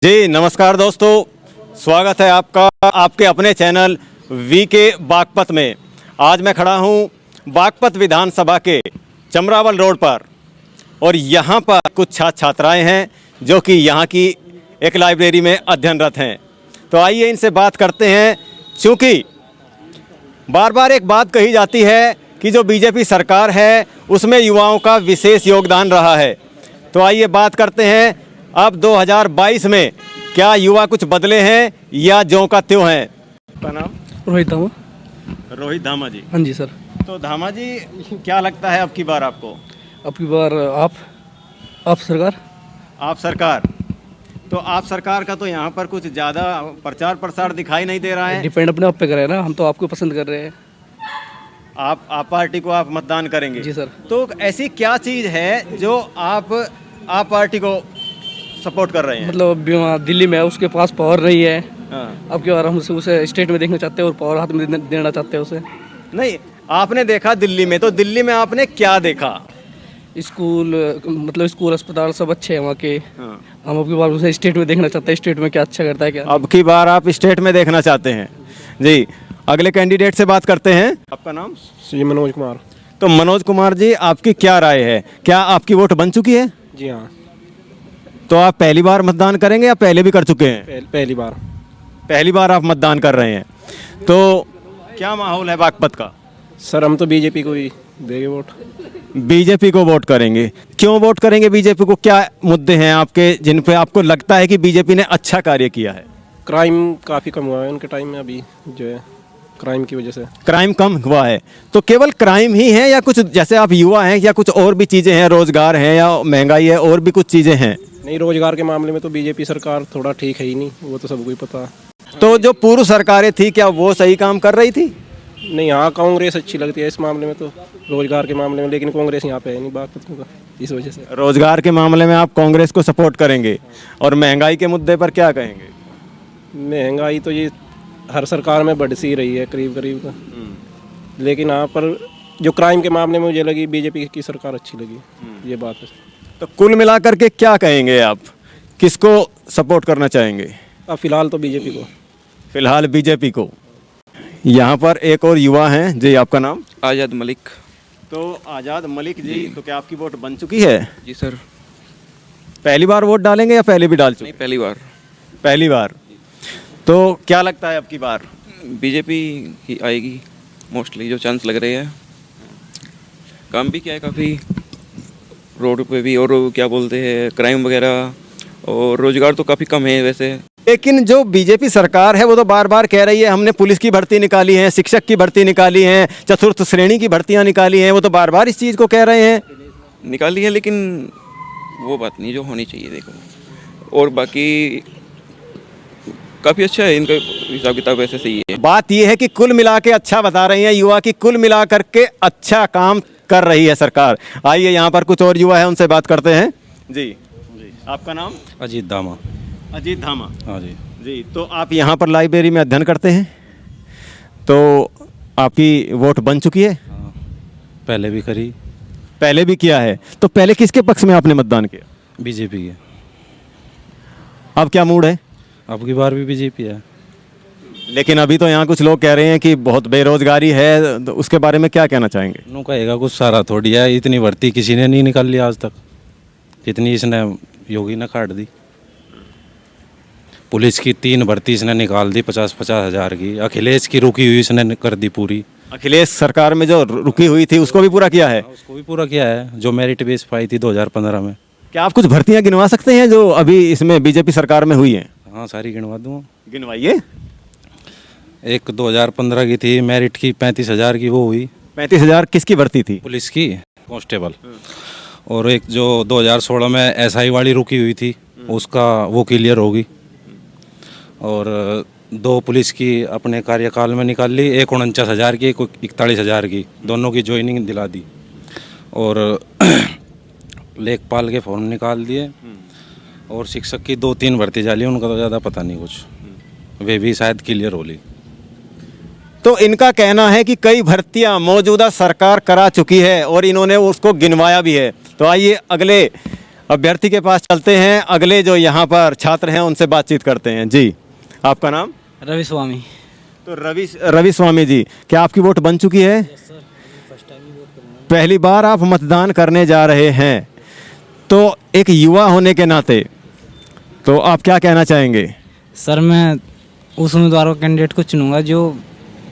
जी नमस्कार दोस्तों, स्वागत है आपका आपके अपने चैनल वीके बागपत में। आज मैं खड़ा हूं बागपत विधानसभा के चमरावल रोड पर और यहां पर कुछ छात्र छात्राएं हैं जो कि यहां की एक लाइब्रेरी में अध्ययनरत हैं। तो आइए इनसे बात करते हैं। चूँकि बार बार एक बात कही जाती है कि जो बीजेपी सरकार है उसमें युवाओं का विशेष योगदान रहा है। तो आइए बात करते हैं, अब 2022 में क्या युवा कुछ बदले हैं या ज्यों का त्यों हैं। आपका नाम? रोहित धामा। रोहित धामा जी। हाँ जी सर। तो धामा जी, क्या लगता है अब की बार आपको? अब की बार आप सरकार। आप सरकार। तो आप सरकार का तो यहाँ पर कुछ ज़्यादा प्रचार प्रसार दिखाई नहीं दे रहा है। डिपेंड अपने आप पे करे ना, हम तो आपको पसंद कर रहे हैं। आप पार्टी को आप मतदान करेंगे? जी सर। तो ऐसी क्या चीज़ है जो आप पार्टी को सपोर्ट कर रहे हैं? मतलब अभी वहाँ दिल्ली में है, उसके पास पावर नहीं है। हाँ। अब की बार हम उसे स्टेट में देखना चाहते हैं और पावर हाथ में देना चाहते हैं उसे। नहीं, आपने देखा दिल्ली में, तो दिल्ली में आपने क्या देखा? स्कूल, मतलब स्कूल अस्पताल सब अच्छे हैं वहाँ के। हाँ। हम अब की बार उसे स्टेट में देखना चाहते हैं, स्टेट में क्या अच्छा करता है क्या। अब की बार आप स्टेट में देखना चाहते हैं जी। अगले कैंडिडेट से बात करते हैं। आपका नाम? जी मनोज कुमार। तो मनोज कुमार जी, आपकी क्या राय है? क्या आपकी वोट बन चुकी है? जी हाँ, तो आप पहली बार मतदान करेंगे या पहले भी कर चुके हैं? पहली बार। पहली बार आप मतदान कर रहे हैं। तो क्या माहौल है बागपत का? सर हम तो बीजेपी को ही देंगे वोट। बीजेपी को वोट करेंगे। क्यों वोट करेंगे बीजेपी को? क्या मुद्दे हैं आपके जिन पे आपको लगता है कि बीजेपी ने अच्छा कार्य किया है? क्राइम काफ़ी कम हुआ है उनके टाइम में, अभी जो है क्राइम की वजह से। क्राइम कम हुआ है? तो केवल क्राइम ही है या कुछ, जैसे आप युवा हैं, या कुछ और भी चीज़ें हैं, रोजगार है या महंगाई है, और भी कुछ चीज़ें हैं? नहीं, रोजगार के मामले में तो बीजेपी सरकार थोड़ा ठीक है ही नहीं, वो तो सबको ही पता। तो जो पूर्व सरकारें थी, क्या वो सही काम कर रही थी? नहीं, हाँ कांग्रेस अच्छी लगती है इस मामले में, तो रोजगार के मामले में, लेकिन कांग्रेस यहाँ पे है नहीं बागपत में, इस वजह से। रोजगार के मामले में आप कांग्रेस को सपोर्ट करेंगे, और महंगाई के मुद्दे पर क्या कहेंगे? महंगाई तो ये हर सरकार में बढ़ सी रही है करीब करीब का, लेकिन यहाँ पर जो क्राइम के मामले में मुझे लगी बीजेपी की सरकार अच्छी लगी, ये बात है। तो कुल मिलाकर के क्या कहेंगे आप, किसको सपोर्ट करना चाहेंगे? अब फिलहाल तो बीजेपी को। फिलहाल बीजेपी को। यहाँ पर एक और युवा हैं जी। आपका नाम? आज़ाद मलिक। तो आज़ाद मलिक जी, तो क्या आपकी वोट बन चुकी है? जी सर। पहली बार वोट डालेंगे या पहले भी डाल चुके? नहीं, पहली बार। पहली बार। तो क्या लगता है अब की बार? बीजेपी ही आएगी मोस्टली, जो चांस लग रहे हैं। काम भी क्या है काफ़ी, रोड पे भी, और क्या बोलते हैं क्राइम वगैरह, और रोजगार तो काफ़ी कम है वैसे। लेकिन जो बीजेपी सरकार है वो तो बार बार कह रही है हमने पुलिस की भर्ती निकाली है, शिक्षक की भर्ती निकाली है, चतुर्थ श्रेणी की भर्तियां निकाली हैं। वो तो बार बार इस चीज़ को कह रहे हैं। निकाली है, लेकिन वो बात नहीं जो होनी चाहिए। देखो, और बाकी काफ़ी अच्छा है इनका हिसाब किताब, वैसे सही है। बात ये है कि कुल मिला के अच्छा बता रही हैं युवा की, कुल मिला करके अच्छा काम कर रही है सरकार। आइए यहाँ पर कुछ और युवा है, उनसे बात करते हैं जी। आपका नाम? अजीत दामा। अजीत धामा। हाँ जी। जी, तो आप यहाँ पर लाइब्रेरी में अध्ययन करते हैं, तो आपकी वोट बन चुकी है? हाँ, पहले भी करी। पहले भी किया है। तो पहले किसके पक्ष में आपने मतदान किया? बीजेपी के। अब क्या मूड है? अब की बार भी बीजेपी है। लेकिन अभी तो यहाँ कुछ लोग कह रहे हैं कि बहुत बेरोजगारी है, तो उसके बारे में क्या कहना चाहेंगे? नो कहेगा कुछ सारा थोड़ी है, इतनी भर्ती किसी ने नहीं निकाल ली आज तक जितनी इसने योगी ने काट दी। पुलिस की 3 भर्ती इसने निकाल दी 50-50 हज़ार की। अखिलेश की रुकी हुई इसने कर दी पूरी। अखिलेश सरकार में जो रुकी हुई थी उसको भी पूरा किया है? उसको भी पूरा किया है, जो मेरिट बेस पाई थी 2015 में। क्या आप कुछ भर्तियां गिनवा सकते हैं जो अभी इसमें बीजेपी सरकार में हुई हैं? हाँ, सारी गिनवा दूँ। गिनवाइए। एक 2015 की थी मेरिट की 35,000 की, वो हुई। 35,000 किसकी भर्ती थी? पुलिस की कांस्टेबल। और एक जो 2016 में एसआई वाली रुकी हुई थी, उसका वो क्लियर होगी। और 2 पुलिस की अपने कार्यकाल में निकाल ली, एक 49,000 की, एक 41,000 की, दोनों की ज्वाइनिंग दिला दी। और लेखपाल के फॉर्म निकाल दिए। और शिक्षक की 2-3 भर्ती जाली, उनका तो ज़्यादा पता नहीं कुछ, वे भी शायद क्लियर हो ली। तो इनका कहना है कि कई भर्तियां मौजूदा सरकार करा चुकी है और इन्होंने उसको गिनवाया भी है। तो आइए अगले अभ्यर्थी के पास चलते हैं, अगले जो यहाँ पर छात्र हैं उनसे बातचीत करते हैं। जी, आपका नाम? रवि स्वामी। तो रवि स्वामी जी, क्या आपकी वोट बन चुकी है? पहली बार आप मतदान करने जा रहे हैं, तो एक युवा होने के नाते तो आप क्या कहना चाहेंगे? सर, मैं उस उम्मीदवार को कैंडिडेट को चुनूंगा जो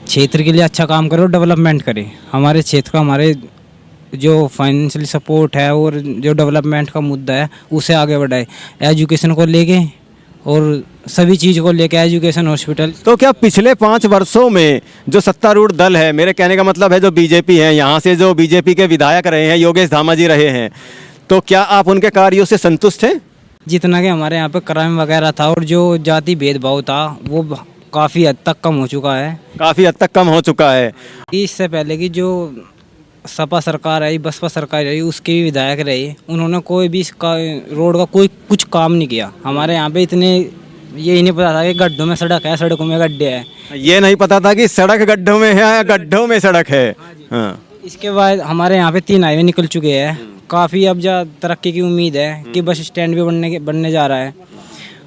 क्षेत्र के लिए अच्छा काम करे और डेवलपमेंट करे। हमारे क्षेत्र का, हमारे जो फाइनेंशियल सपोर्ट है और जो डेवलपमेंट का मुद्दा है उसे आगे बढ़ाए, एजुकेशन को लेके और सभी चीज़ को लेके, एजुकेशन, हॉस्पिटल। तो क्या पिछले 5 वर्षों में जो सत्तारूढ़ दल है, मेरे कहने का मतलब है जो बीजेपी है, यहाँ से जो बीजेपी के विधायक रहे हैं, योगेश धामा जी रहे हैं, तो क्या आप उनके कार्यों से संतुष्ट हैं? जितना कि हमारे यहाँ पे क्राइम वगैरह था और जो जाति भेदभाव था वो काफ़ी हद तक कम हो चुका है। काफ़ी हद तक कम हो चुका है। इससे पहले की जो सपा सरकार आई, बसपा सरकार आई, उसके भी विधायक रहे, उन्होंने कोई भी रोड का कोई कुछ काम नहीं किया। हमारे यहाँ पे इतने यही नहीं पता था कि गड्ढों में सड़क है, सड़कों में गड्ढे हैं। ये नहीं पता था कि सड़क गड्ढों में है या गड्ढों में सड़क है। हाँ। इसके बाद हमारे यहाँ पे 3 हाईवे निकल चुके हैं। काफ़ी अब जा तरक्की की उम्मीद है कि बस स्टैंड भी बनने जा रहा है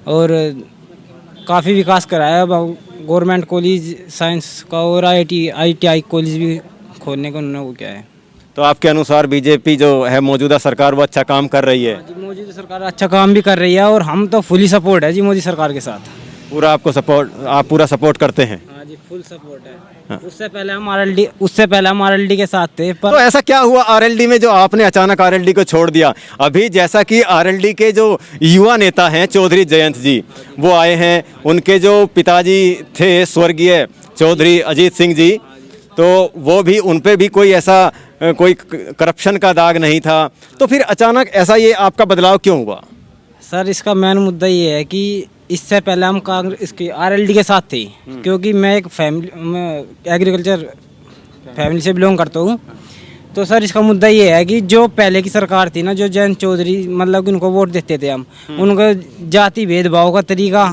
और काफ़ी विकास कराया है। अब गवर्नमेंट कॉलेज साइंस का और ITI कॉलेज भी खोलने का उन्होंने वो क्या है। तो आपके अनुसार बीजेपी जो है मौजूदा सरकार वो अच्छा काम कर रही है? जी, मौजूदा सरकार अच्छा काम भी कर रही है और हम तो फुली सपोर्ट है जी मोदी सरकार के साथ। पूरा आपको सपोर्ट, आप पूरा सपोर्ट करते हैं? हाँ जी, फुल सपोर्ट है। उससे पहले हम RLD के साथ थे। तो ऐसा क्या हुआ RLD में जो आपने अचानक RLD को छोड़ दिया? अभी जैसा कि RLD के जो युवा नेता हैं चौधरी जयंत जी, वो आए हैं, उनके जो पिताजी थे स्वर्गीय चौधरी अजीत सिंह जी, तो वो भी, उन पे भी कोई ऐसा कोई करप्शन का दाग नहीं था, तो फिर अचानक ऐसा ये आपका बदलाव क्यों हुआ? सर, इसका मेन मुद्दा ये है कि इससे पहले हम कांग्रेस की RLD के साथ थे, क्योंकि मैं एक एग्रीकल्चर फैमिली से बिलोंग करता हूँ। तो सर, इसका मुद्दा ये है कि जो पहले की सरकार थी ना, जो जयंत चौधरी, मतलब उनको वोट देते थे हम, उनको जाति भेदभाव का तरीका,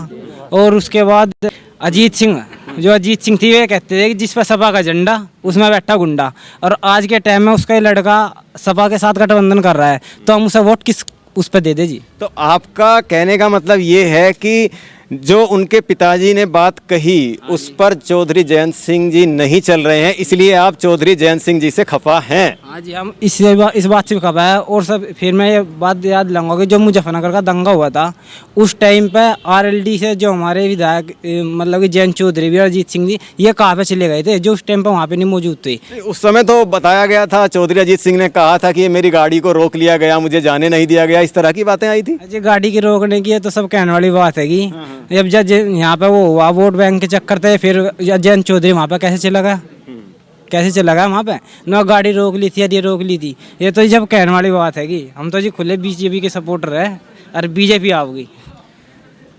और उसके बाद अजीत सिंह थी, वे कहते थे कि जिस पर सपा का झंडा उसमें बैठा गुंडा, और आज के टाइम में उसका लड़का सपा के साथ गठबंधन कर रहा है, तो हम उसे वोट किस उस पर दे दे जी। तो आपका कहने का मतलब ये है कि जो उनके पिताजी ने बात कही उस पर चौधरी जयंत सिंह जी नहीं चल रहे हैं, इसलिए आप चौधरी जयंत सिंह जी से खफा हैं? हाँ जी, हम इस बात से भी खफा है। और सब, फिर मैं ये बात याद दिलाऊंगा कि जो मुजफ्फरनगर का दंगा हुआ था, उस टाइम पे RLD से जो हमारे विधायक, मतलब कि जयंत चौधरी भी, अजीत सिंह जी, ये कहाँ पे चले गए थे, जो उस टाइम पे वहाँ पे नहीं मौजूद थे? उस समय तो बताया गया था, चौधरी अजीत सिंह ने कहा था कि ये मेरी गाड़ी को रोक लिया गया, मुझे जाने नहीं दिया गया, इस तरह की बातें आई थी। जी, गाड़ी की रोकने की है तो सब कहने वाली बात है कि जब जज यहाँ पे वो हुआ वोट बैंक के चक्कर थे, फिर जयंत चौधरी वहाँ पे कैसे चला गया वहाँ पे? ना गाड़ी रोक ली थी, यदि रोक ली थी, ये तो जब कहने वाली बात है कि हम तो जी खुले बीजेपी के सपोर्टर है और बीजेपी आओगी।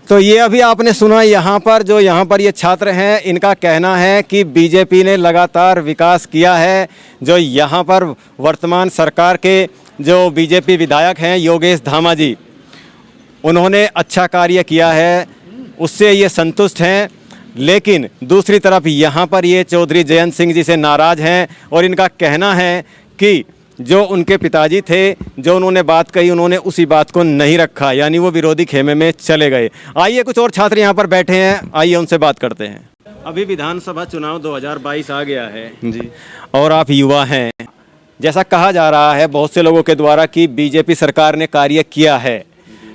तो ये अभी आपने सुना, यहाँ पर ये छात्र हैं, इनका कहना है कि बीजेपी ने लगातार विकास किया है। जो यहाँ पर वर्तमान सरकार के जो बीजेपी विधायक हैं योगेश धामा जी, उन्होंने अच्छा कार्य किया है, उससे ये संतुष्ट हैं। लेकिन दूसरी तरफ यहाँ पर ये चौधरी जयंत सिंह जी से नाराज़ हैं और इनका कहना है कि जो उनके पिताजी थे, जो उन्होंने बात कही, उन्होंने उसी बात को नहीं रखा, यानी वो विरोधी खेमे में चले गए। आइए, कुछ और छात्र यहाँ पर बैठे हैं, आइए उनसे बात करते हैं। अभी विधानसभा चुनाव 2022 आ गया है जी, और आप युवा हैं। जैसा कहा जा रहा है बहुत से लोगों के द्वारा कि बीजेपी सरकार ने कार्य किया है,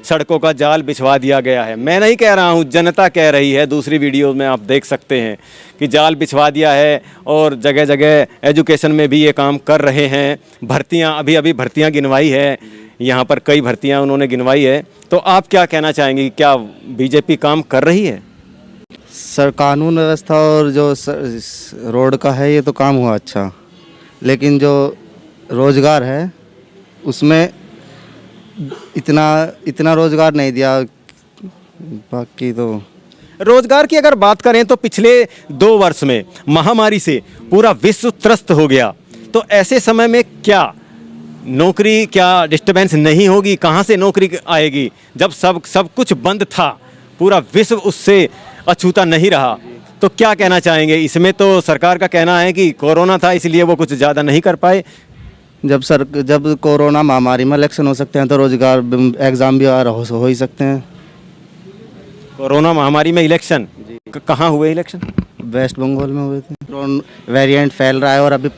सड़कों का जाल बिछवा दिया गया है। मैं नहीं कह रहा हूँ, जनता कह रही है, दूसरी वीडियो में आप देख सकते हैं कि जाल बिछवा दिया है और जगह जगह एजुकेशन में भी ये काम कर रहे हैं। भर्तियाँ, अभी भर्तियाँ गिनवाई है, यहाँ पर कई भर्तियाँ उन्होंने गिनवाई है। तो आप क्या कहना चाहेंगे, क्या बीजेपी काम कर रही है? सर, कानून व्यवस्था और जो रोड का है ये तो काम हुआ अच्छा, लेकिन जो रोजगार है उसमें इतना रोजगार नहीं दिया। बाकी तो रोजगार की अगर बात करें तो पिछले 2 वर्ष में महामारी से पूरा विश्व त्रस्त हो गया, तो ऐसे समय में क्या नौकरी, क्या डिस्टर्बेंस नहीं होगी? कहाँ से नौकरी आएगी जब सब कुछ बंद था, पूरा विश्व उससे अछूता नहीं रहा? तो क्या कहना चाहेंगे इसमें? तो सरकार का कहना है कि कोरोना था इसलिए वो कुछ ज़्यादा नहीं कर पाए। जब कोरोना महामारी में इलेक्शन हो सकते हैं तो रोजगार एग्ज़ाम भी हो ही सकते हैं। कोरोना महामारी में इलेक्शन कहाँ हुए इलेक्शन? वेस्ट बंगाल में हुए थे। वेरिएंट फैल रहा है और अभी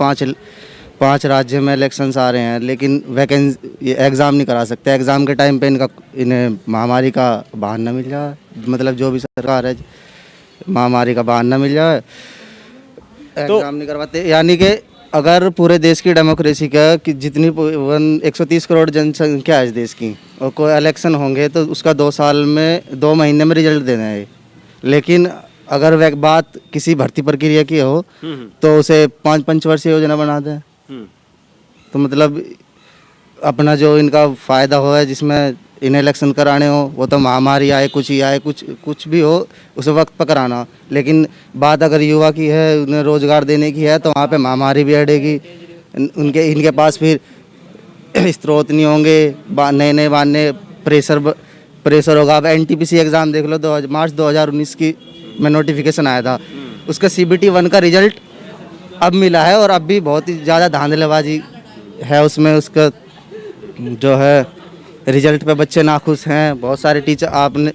पांच राज्य में इलेक्शंस आ रहे हैं, लेकिन वैकेंसी एग्ज़ाम नहीं करा सकते। एग्ज़ाम के टाइम पे इन्हें महामारी का बहाना मिल जाए, मतलब जो भी सरकार है महामारी का बहाना मिल जाए, एग्ज़ाम नहीं करवाते। यानी कि अगर पूरे देश की डेमोक्रेसी का कि जितनी 130 करोड़ जनसंख्या है इस देश की, और कोई इलेक्शन होंगे तो उसका 2 महीने में रिजल्ट देना है। लेकिन अगर वह बात किसी भर्ती प्रक्रिया की हो तो उसे 5 पंचवर्षीय योजना बना दें। तो मतलब अपना जो इनका फ़ायदा हो है जिसमें इन्हें इलेक्शन कराने हो, वो तो महामारी आए कुछ ही आए कुछ भी हो उस वक्त पर कराना। लेकिन बात अगर युवा की है, उन्हें रोज़गार देने की है, तो वहाँ पे महामारी भी अड़ेगी। इनके पास फिर स्रोत नहीं होंगे, नए बहाने प्रेशर होगा। अब एनटीपीसी एग्ज़ाम देख लो, मार्च 2019 की में नोटिफिकेशन आया था, उसका CBT 1 का रिजल्ट अब मिला है और अब भी बहुत ही ज़्यादा धांधलेबाजी है उसमें। उसका जो है रिजल्ट पे बच्चे नाखुश हैं, बहुत सारे टीचर आपने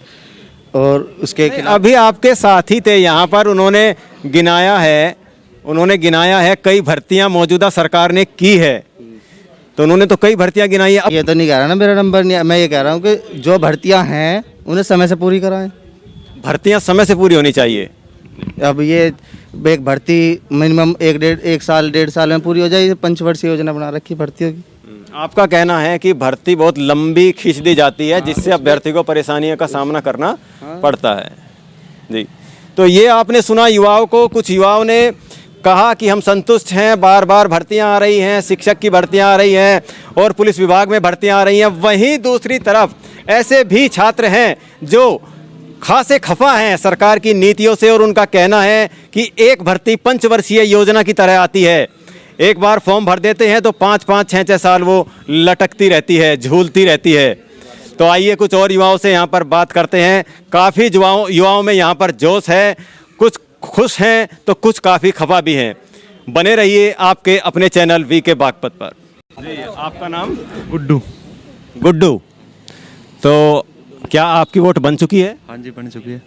और उसके अभी आपके साथी थे यहाँ पर, उन्होंने गिनाया है कई भर्तियाँ मौजूदा सरकार ने की है, तो उन्होंने तो कई भर्तियाँ गिनाई है। ये तो नहीं कह रहा ना मेरा नंबर नहीं, मैं ये कह रहा हूँ कि जो भर्तियाँ हैं उन्हें समय से पूरी कराएं। भर्तियाँ समय से पूरी होनी चाहिए। अब ये एक भर्ती मिनिमम 1 साल में पूरी हो जाए, पंचवर्षीय योजना बना रखी भर्तियों की। आपका कहना है कि भर्ती बहुत लंबी खींच दी जाती है, जिससे अभ्यर्थी को परेशानियों का सामना करना पड़ता है। जी, तो ये आपने सुना युवाओं को। कुछ युवाओं ने कहा कि हम संतुष्ट हैं, बार बार भर्तियां आ रही हैं, शिक्षक की भर्तियां आ रही हैं और पुलिस विभाग में भर्तियां आ रही हैं। वहीं दूसरी तरफ ऐसे भी छात्र हैं जो खासे खफा हैं सरकार की नीतियों से, और उनका कहना है कि एक भर्ती पंचवर्षीय योजना की तरह आती है। एक बार फॉर्म भर देते हैं तो 5-5, 6-6 साल वो लटकती रहती है, झूलती रहती है। तो आइए कुछ और युवाओं से यहाँ पर बात करते हैं। काफ़ी युवाओं में यहाँ पर जोश है, कुछ खुश हैं तो कुछ काफ़ी खफा भी हैं। बने रहिए आपके अपने चैनल वीके बागपत पर। जी, आपका नाम? गुड्डू। तो क्या आपकी वोट बन चुकी है? हाँ जी, बन चुकी है।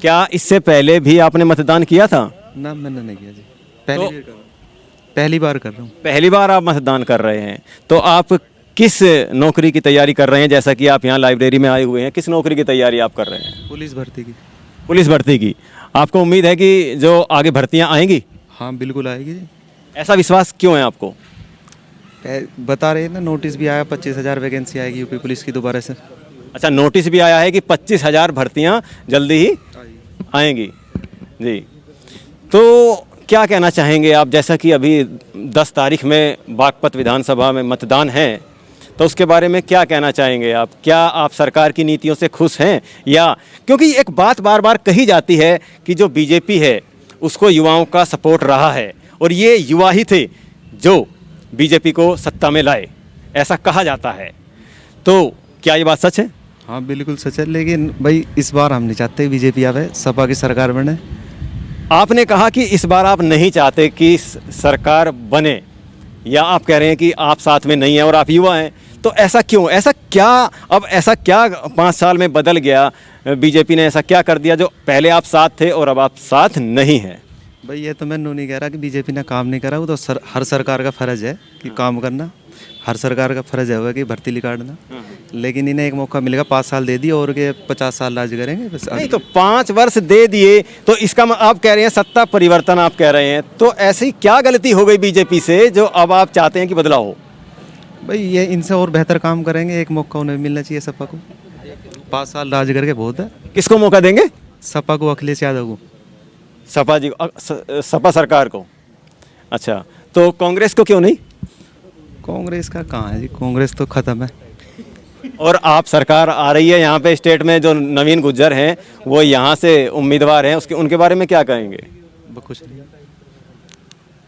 क्या इससे पहले भी आपने मतदान किया था? ना, मैंने नहीं किया जी, पहली बार कर रहा हूँ। पहली बार आप मतदान कर रहे हैं, तो आप किस नौकरी की तैयारी कर रहे हैं? जैसा कि आप यहाँ लाइब्रेरी में आए हुए हैं, किस नौकरी की तैयारी आप कर रहे हैं? पुलिस भर्ती की। पुलिस भर्ती की। आपको उम्मीद है कि जो आगे भर्तियाँ आएंगी? हाँ, बिल्कुल आएगी जी। ऐसा विश्वास क्यों है आपको? बता रहे हैं ना, नोटिस भी आया, 25,000 वैकेंसी आएगी यूपी पुलिस की दोबारा से। अच्छा, नोटिस भी आया है कि 25,000 भर्तियाँ जल्दी ही आएंगी। जी, तो क्या कहना चाहेंगे आप? जैसा कि अभी 10 तारीख में बागपत विधानसभा में मतदान है, तो उसके बारे में क्या कहना चाहेंगे आप? क्या आप सरकार की नीतियों से खुश हैं? या क्योंकि एक बात बार बार कही जाती है कि जो बीजेपी है उसको युवाओं का सपोर्ट रहा है, और ये युवा ही थे जो बीजेपी को सत्ता में लाए, ऐसा कहा जाता है। तो क्या ये बात सच है? हाँ, बिल्कुल सच है, लेकिन भाई इस बार हम नहीं चाहते बीजेपी आवे, सपा की सरकार बने। आपने कहा कि इस बार आप नहीं चाहते कि सरकार बने, या आप कह रहे हैं कि आप साथ में नहीं हैं और आप युवा हैं, तो ऐसा क्यों? ऐसा क्या 5 साल में बदल गया? बीजेपी ने ऐसा क्या कर दिया जो पहले आप साथ थे और अब आप साथ नहीं हैं? भाई ये तो मैं नहीं कह रहा कि बीजेपी ने काम नहीं करा, वो तो हर सरकार का फ़र्ज़ है कि काम करना, हर सरकार का फ़र्ज़ है कि भर्ती निकालना। लेकिन इन्हें एक मौका मिलेगा, 5 साल दे दिए और के 50 साल राज करेंगे बस। नहीं तो 5 वर्ष दे दिए, तो इसका आप कह रहे हैं सत्ता परिवर्तन आप कह रहे हैं, तो ऐसी क्या गलती हो गई बीजेपी से जो अब आप चाहते हैं कि बदलाव हो? भाई ये इनसे और बेहतर काम करेंगे, एक मौका उन्हें मिलना चाहिए सपा को। 5 साल राज करके बहुत है। किसको मौका देंगे? सपा को, अखिलेश यादव को। सपा जी, सपा सरकार को। अच्छा, तो कांग्रेस को क्यों नहीं? कांग्रेस का कहाँ है जी, कांग्रेस तो ख़त्म है। और आप सरकार आ रही है यहाँ पे स्टेट में, जो नवीन गुज्जर हैं वो यहाँ से उम्मीदवार हैं, उनके बारे में क्या कहेंगे? कुछ नहीं,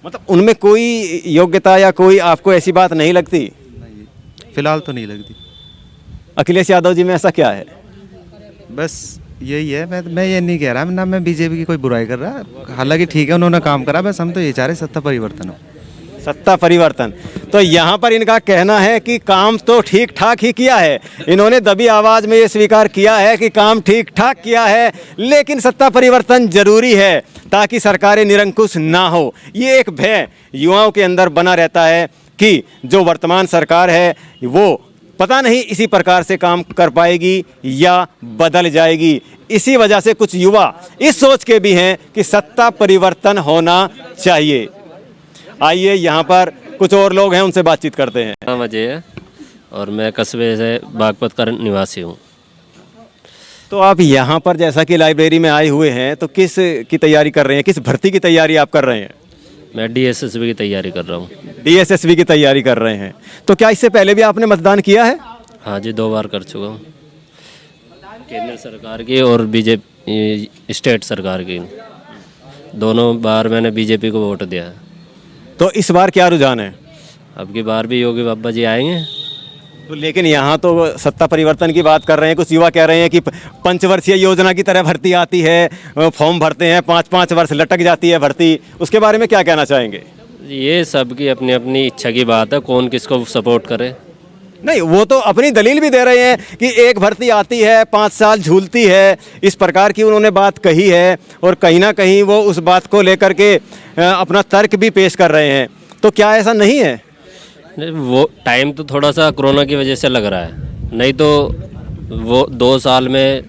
मतलब उनमें कोई योग्यता या कोई आपको ऐसी बात नहीं लगती? नहीं, फिलहाल तो नहीं लगती। अखिलेश यादव जी में ऐसा क्या है? बस यही है, मैं ये नहीं कह रहा ना, मैं बीजेपी की कोई बुराई कर रहा, हालांकि ठीक है उन्होंने काम करा, बस हम तो ये चाह रहे सत्ता परिवर्तन हो। सत्ता परिवर्तन। तो यहाँ पर इनका कहना है कि काम तो ठीक ठाक ही किया है। इन्होंने दबी आवाज़ में ये स्वीकार किया है कि काम ठीक ठाक किया है, लेकिन सत्ता परिवर्तन जरूरी है ताकि सरकारें निरंकुश ना हो। ये एक भय युवाओं के अंदर बना रहता है कि जो वर्तमान सरकार है वो पता नहीं इसी प्रकार से काम कर पाएगी या बदल जाएगी। इसी वजह से कुछ युवा इस सोच के भी हैं कि सत्ता परिवर्तन होना चाहिए। आइए यहाँ पर कुछ और लोग हैं, उनसे बातचीत करते हैं। नाम अजय है और मैं कस्बे से बागपत का निवासी हूँ। तो आप यहाँ पर जैसा कि लाइब्रेरी में आए हुए हैं, तो किस की तैयारी कर रहे हैं, किस भर्ती की तैयारी आप कर रहे हैं? मैं डीएसएसबी की तैयारी कर रहा हूँ। डीएसएसबी की तैयारी कर रहे हैं। तो क्या इससे पहले भी आपने मतदान किया है? हाँ जी, 2 बार कर चुका हूँ, केंद्र सरकार की और बीजेपी स्टेट सरकार की। दोनों बार मैंने बीजेपी को वोट दिया है। तो इस बार क्या रुझान है? अब की बार भी योगी बाबा जी आएंगे। तो लेकिन यहाँ तो सत्ता परिवर्तन की बात कर रहे हैं। कुछ युवा कह रहे हैं कि पंचवर्षीय योजना की तरह भर्ती आती है, फॉर्म भरते हैं, 5-5 वर्ष लटक जाती है भर्ती। उसके बारे में क्या कहना चाहेंगे? ये सबकी अपनी अपनी इच्छा की बात है, कौन किसको सपोर्ट करे। नहीं, वो तो अपनी दलील भी दे रहे हैं कि एक भर्ती आती है, 5 साल झूलती है, इस प्रकार की उन्होंने बात कही है और कहीं ना कहीं वो उस बात को लेकर के अपना तर्क भी पेश कर रहे हैं। तो क्या ऐसा नहीं है? वो टाइम तो थोड़ा सा कोरोना की वजह से लग रहा है, नहीं तो वो 2 साल में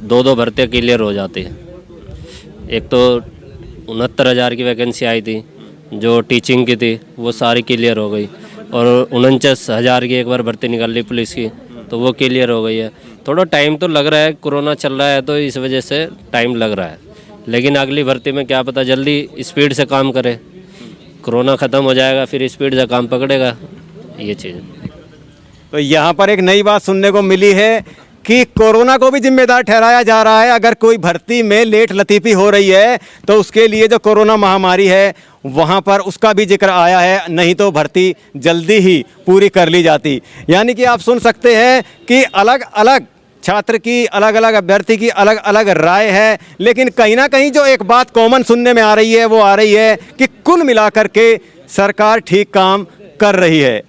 2 भर्तियाँ क्लियर हो जाती हैं। एक तो 69,000 की वैकेंसी आई थी जो टीचिंग की थी, वो सारी क्लियर हो गई, और 49,000 की एक बार भर्ती निकाल ली पुलिस की, तो वो क्लियर हो गई है। थोड़ा टाइम तो लग रहा है, कोरोना चल रहा है तो इस वजह से टाइम लग रहा है, लेकिन अगली भर्ती में क्या पता जल्दी स्पीड से काम करे। कोरोना ख़त्म हो जाएगा फिर स्पीड से काम पकड़ेगा, ये चीज़। तो यहाँ पर एक नई बात सुनने को मिली है कि कोरोना को भी जिम्मेदार ठहराया जा रहा है। अगर कोई भर्ती में लेट लतीफ़ी हो रही है तो उसके लिए जो कोरोना महामारी है वहाँ पर उसका भी जिक्र आया है, नहीं तो भर्ती जल्दी ही पूरी कर ली जाती। यानी कि आप सुन सकते हैं कि अलग अलग छात्र की, अलग अलग अभ्यर्थी की अलग अलग राय है, लेकिन कहीं ना कहीं जो एक बात कॉमन सुनने में आ रही है वो आ रही है कि कुल मिलाकर के सरकार ठीक काम कर रही है।